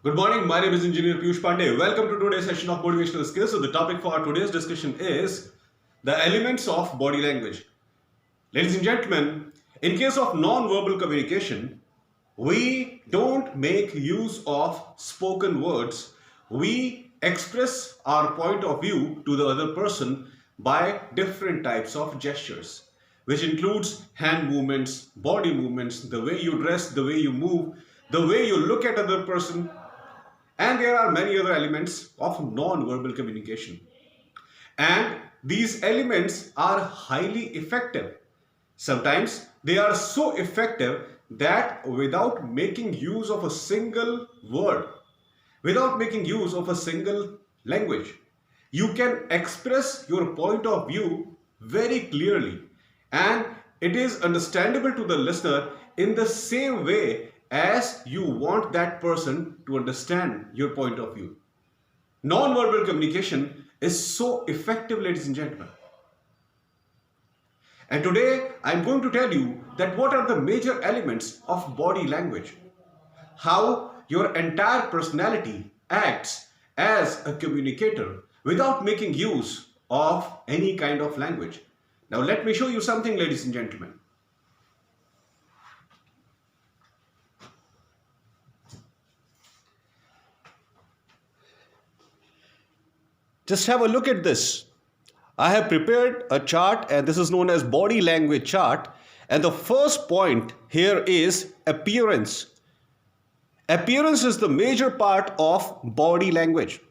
Good morning. My name is Engineer Piyush Pandey. Welcome to today's session of Motivational Skills. So the topic for today's discussion is the elements of body language. Ladies and gentlemen, in case of non-verbal communication, we don't make use of spoken words. We express our point of view to the other person by different types of gestures, which includes hand movements, body movements, the way you dress, the way you move, the way you look at other person, and there are many other elements of non-verbal communication. And these elements are highly effective. Sometimes they are so effective that without making use of a single word, without making use of a single language, you can express your point of view very clearly, and it is understandable to the listener in the same way as you want that person to understand your point of view. Non-verbal communication is so effective, ladies and gentlemen. And today I'm going to tell you that what are the major elements of body language, how your entire personality acts as a communicator without making use of any kind of language. Now let me show you something, ladies and gentlemen. Just have a look at this. I have prepared a chart, and this is known as body language chart. And the first point here is appearance. Appearance is the major part of body language.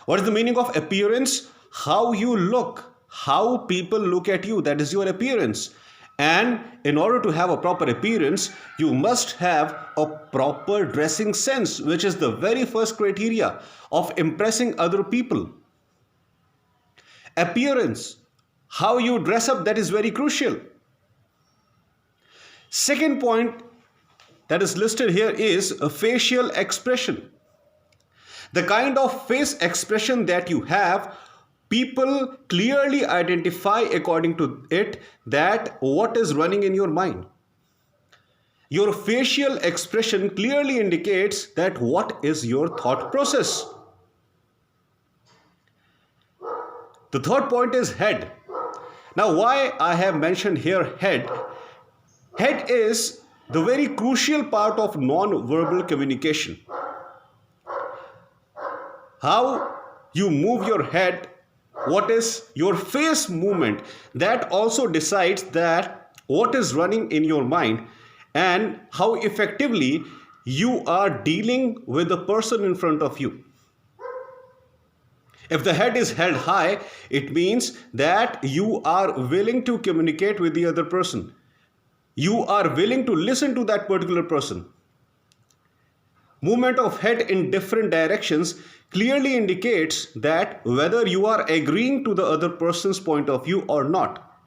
What is the meaning of appearance? How you look, how people look at you, that is your appearance. And in order to have a proper appearance, you must have a proper dressing sense, which is the very first criteria of impressing other people. Appearance, how you dress up, that is very crucial. Second point that is listed here is a facial expression. The kind of face expression that you have, people clearly identify according to it that what is running in your mind. Your facial expression clearly indicates that what is your thought process. The third point is head. Now, why I have mentioned here head? Head is the very crucial part of non-verbal communication. How you move your head, what is your face movement, that also decides that what is running in your mind and how effectively you are dealing with the person in front of you. If the head is held high, it means that you are willing to communicate with the other person. You are willing to listen to that particular person. Movement of head in different directions clearly indicates that whether you are agreeing to the other person's point of view or not.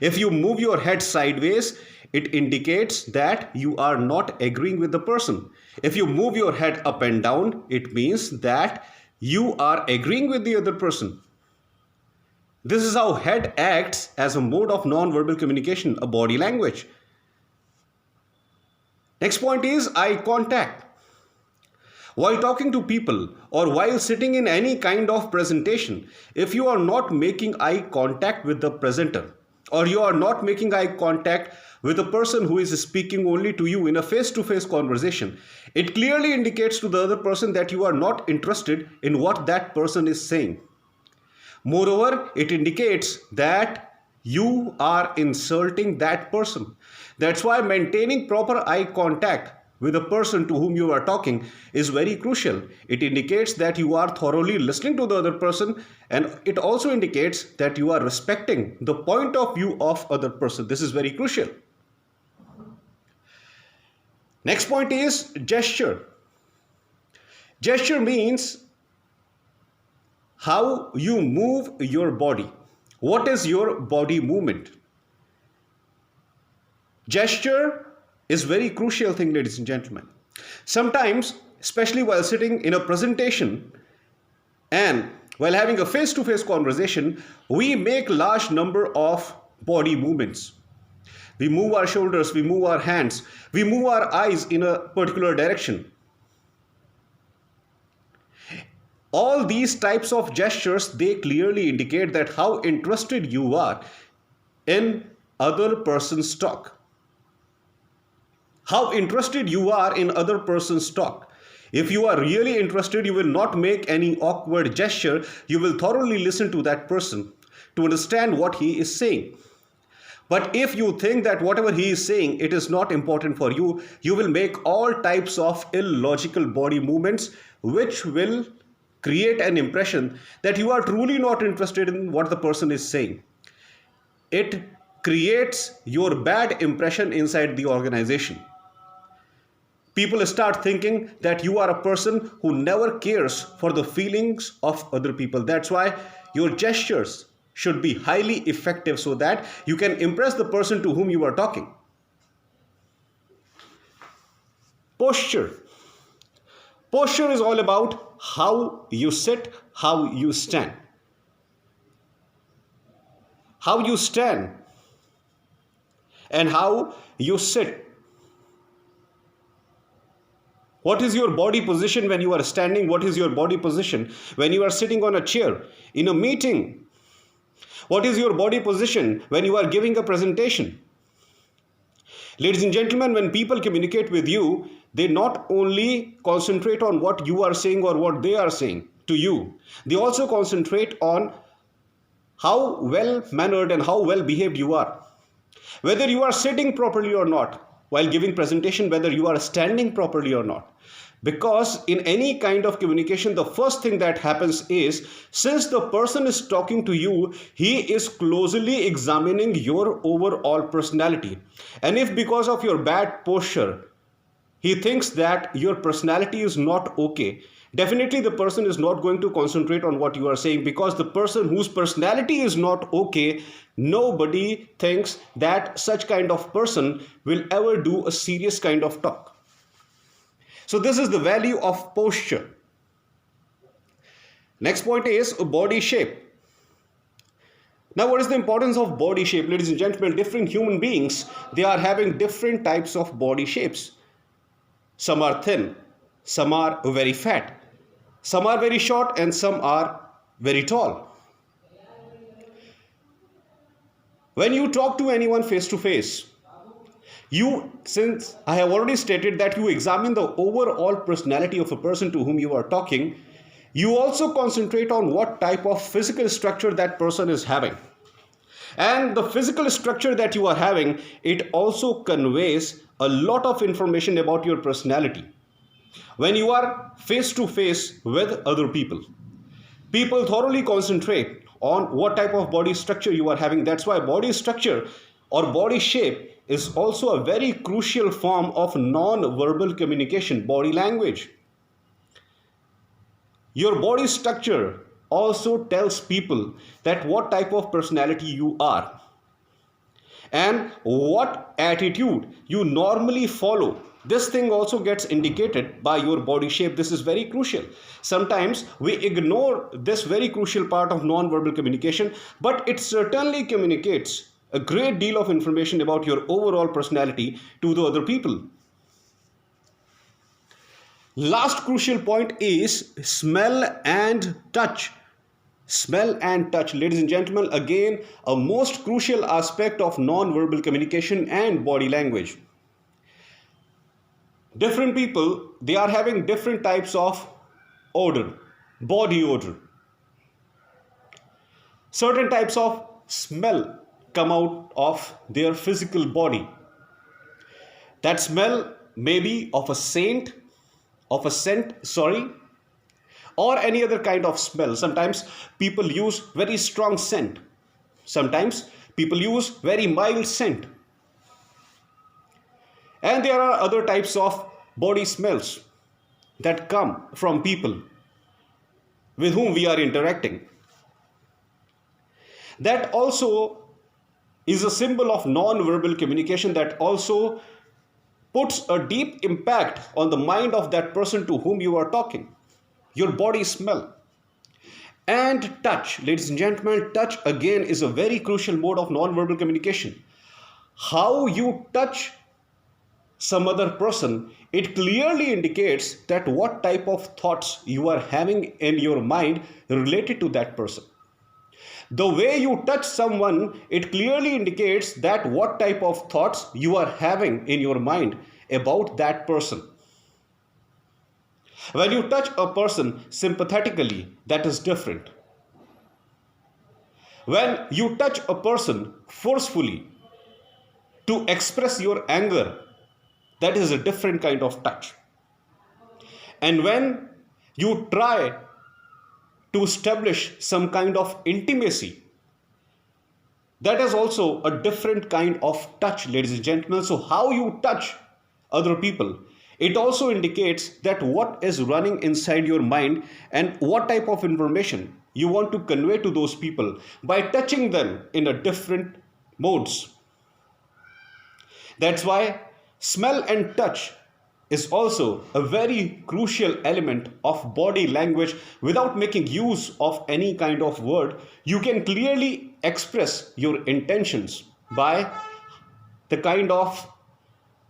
If you move your head sideways, it indicates that you are not agreeing with the person. If you move your head up and down, it means that you are agreeing with the other person. This is how head acts as a mode of non-verbal communication, a body language. Next point is eye contact. While talking to people or while sitting in any kind of presentation, if you are not making eye contact with the presenter, or you are not making eye contact with a person who is speaking only to you in a face-to-face conversation, it clearly indicates to the other person that you are not interested in what that person is saying. Moreover, it indicates that you are insulting that person. That's why maintaining proper eye contact with the person to whom you are talking is very crucial. It indicates that you are thoroughly listening to the other person, and it also indicates that you are respecting the point of view of other person. This is very crucial. Next point is gesture. Gesture means how you move your body. What is your body movement? Gesture is very crucial thing, ladies and gentlemen. Sometimes, especially while sitting in a presentation and while having a face-to-face conversation, we make large number of body movements. We move our shoulders, we move our hands, we move our eyes in a particular direction. All these types of gestures, they clearly indicate that how interested you are in other person's talk. How interested you are in other person's talk. If you are really interested, you will not make any awkward gesture. You will thoroughly listen to that person to understand what he is saying. But if you think that whatever he is saying, it is not important for you, you will make all types of illogical body movements which will create an impression that you are truly not interested in what the person is saying. It creates your bad impression inside the organization. People start thinking that you are a person who never cares for the feelings of other people. That's why your gestures should be highly effective so that you can impress the person to whom you are talking. Posture. Posture is all about how you sit, how you stand. How you stand and how you sit. What is your body position when you are standing? What is your body position when you are sitting on a chair in a meeting? What is your body position when you are giving a presentation? Ladies and gentlemen, when people communicate with you, they not only concentrate on what you are saying or what they are saying to you, they also concentrate on how well mannered and how well behaved you are. Whether you are sitting properly or not while giving presentation, whether you are standing properly or not. Because in any kind of communication, the first thing that happens is, since the person is talking to you, he is closely examining your overall personality. And if because of your bad posture, he thinks that your personality is not okay, definitely the person is not going to concentrate on what you are saying, because the person whose personality is not okay, nobody thinks that such kind of person will ever do a serious kind of talk. So this is the value of posture. Next point is body shape. Now, what is the importance of body shape? Ladies and gentlemen, different human beings, they are having different types of body shapes. Some are thin, some are very fat, some are very short, and some are very tall. When you talk to anyone face to face, since I have already stated that you examine the overall personality of a person to whom you are talking, you also concentrate on what type of physical structure that person is having. And the physical structure that you are having, it also conveys a lot of information about your personality. When you are face to face with other people, people thoroughly concentrate on what type of body structure you are having. That's why body structure or body shape is also a very crucial form of non-verbal communication, body language. Your body structure also tells people that what type of personality you are and what attitude you normally follow. This thing also gets indicated by your body shape. This is very crucial. Sometimes we ignore this very crucial part of non-verbal communication, but it certainly communicates a great deal of information about your overall personality to the other people. Last crucial point is smell and touch. Smell and touch, ladies and gentlemen, again a most crucial aspect of non-verbal communication and body language. Different people, they are having different types of odor, body odor. Certain types of smell come out of their physical body. That smell may be of a scent, or any other kind of smell. Sometimes people use very strong scent. Sometimes people use very mild scent. And there are other types of body smells that come from people with whom we are interacting. That also is a symbol of non-verbal communication that also puts a deep impact on the mind of that person to whom you are talking. Your body smell. And touch, ladies and gentlemen, touch again is a very crucial mode of non-verbal communication. How you touch some other person, it clearly indicates that what type of thoughts you are having in your mind related to that person. The way you touch someone, it clearly indicates that what type of thoughts you are having in your mind about that person. When you touch a person sympathetically, that is different. When you touch a person forcefully to express your anger, that is a different kind of touch. And when you try to establish some kind of intimacy, that is also a different kind of touch, ladies and gentlemen. So how you touch other people, it also indicates that what is running inside your mind and what type of information you want to convey to those people by touching them in a different modes. That's why smell and touch is also a very crucial element of body language. Without making use of any kind of word, you can clearly express your intentions by the kind of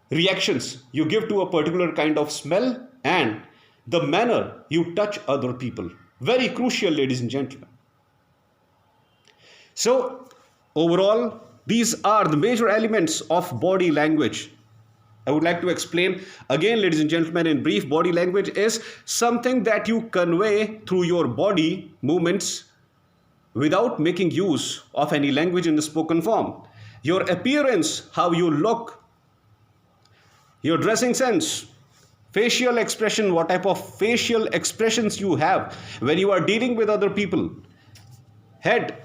reactions you give to a particular kind of smell and the manner you touch other people. Very crucial, ladies and gentlemen. So, overall, these are the major elements of body language. I would like to explain again, ladies and gentlemen, in brief. Body language is something that you convey through your body movements without making use of any language in the spoken form. Your appearance, how you look, your dressing sense, facial expression, what type of facial expressions you have when you are dealing with other people. Head,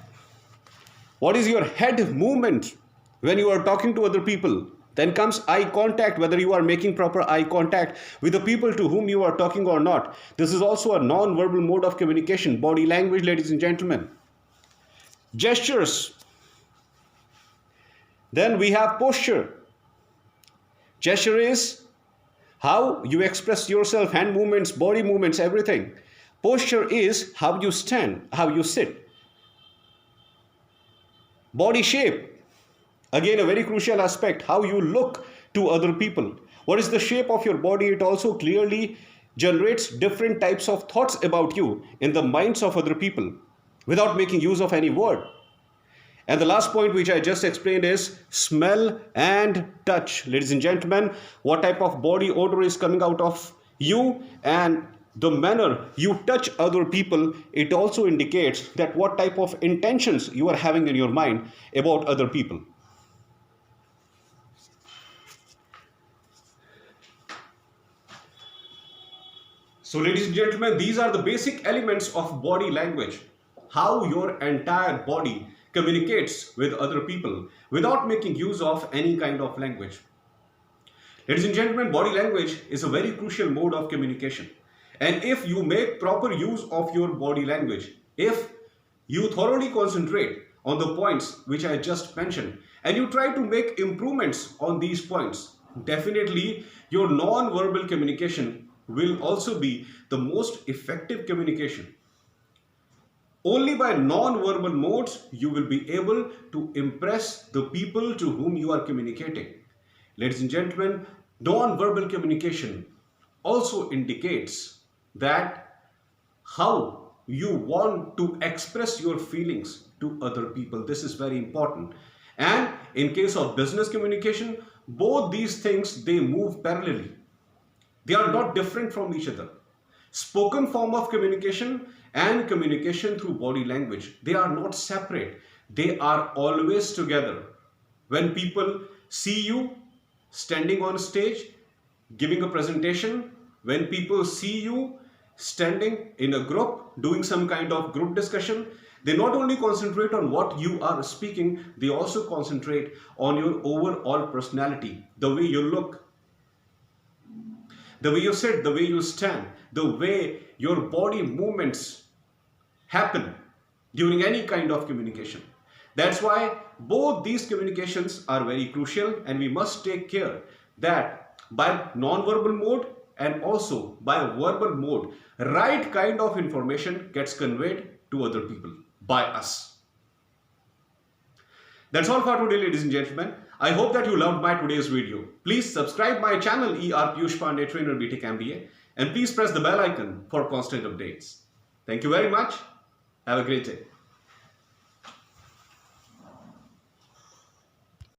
what is your head movement when you are talking to other people? Then comes eye contact, whether you are making proper eye contact with the people to whom you are talking or not. This is also a non-verbal mode of communication, body language, ladies and gentlemen. Gestures. Then we have posture. Gesture is how you express yourself, hand movements, body movements, everything. Posture is how you stand, how you sit. Body shape. Again, a very crucial aspect, how you look to other people. What is the shape of your body? It also clearly generates different types of thoughts about you in the minds of other people without making use of any word. And the last point which I just explained is smell and touch. Ladies and gentlemen, what type of body odor is coming out of you and the manner you touch other people, it also indicates that what type of intentions you are having in your mind about other people. So ladies and gentlemen, these are the basic elements of body language. How your entire body communicates with other people without making use of any kind of language. Ladies and gentlemen, body language is a very crucial mode of communication. And if you make proper use of your body language, if you thoroughly concentrate on the points which I just mentioned, and you try to make improvements on these points, definitely your non-verbal communication will also be the most effective communication. Only by non-verbal modes you will be able to impress the people to whom you are communicating. Ladies and gentlemen, non-verbal communication also indicates that how you want to express your feelings to other people. This is very important. And in case of business communication, both these things, they move parallelly. They are not different from each other. Spoken form of communication and communication through body language, they are not separate. They are always together. When people see you standing on stage, giving a presentation, when people see you standing in a group, doing some kind of group discussion, they not only concentrate on what you are speaking, they also concentrate on your overall personality, the way you look, the way you sit, the way you stand, the way your body movements happen during any kind of communication. That's why both these communications are very crucial, and we must take care that by non-verbal mode and also by verbal mode, right kind of information gets conveyed to other people by us. That's all for today, ladies and gentlemen. I hope that you loved my today's video. Please subscribe my channel ER Piyush Pandey Trainer BTech MBA and please press the bell icon for constant updates. Thank you very much. Have a great day.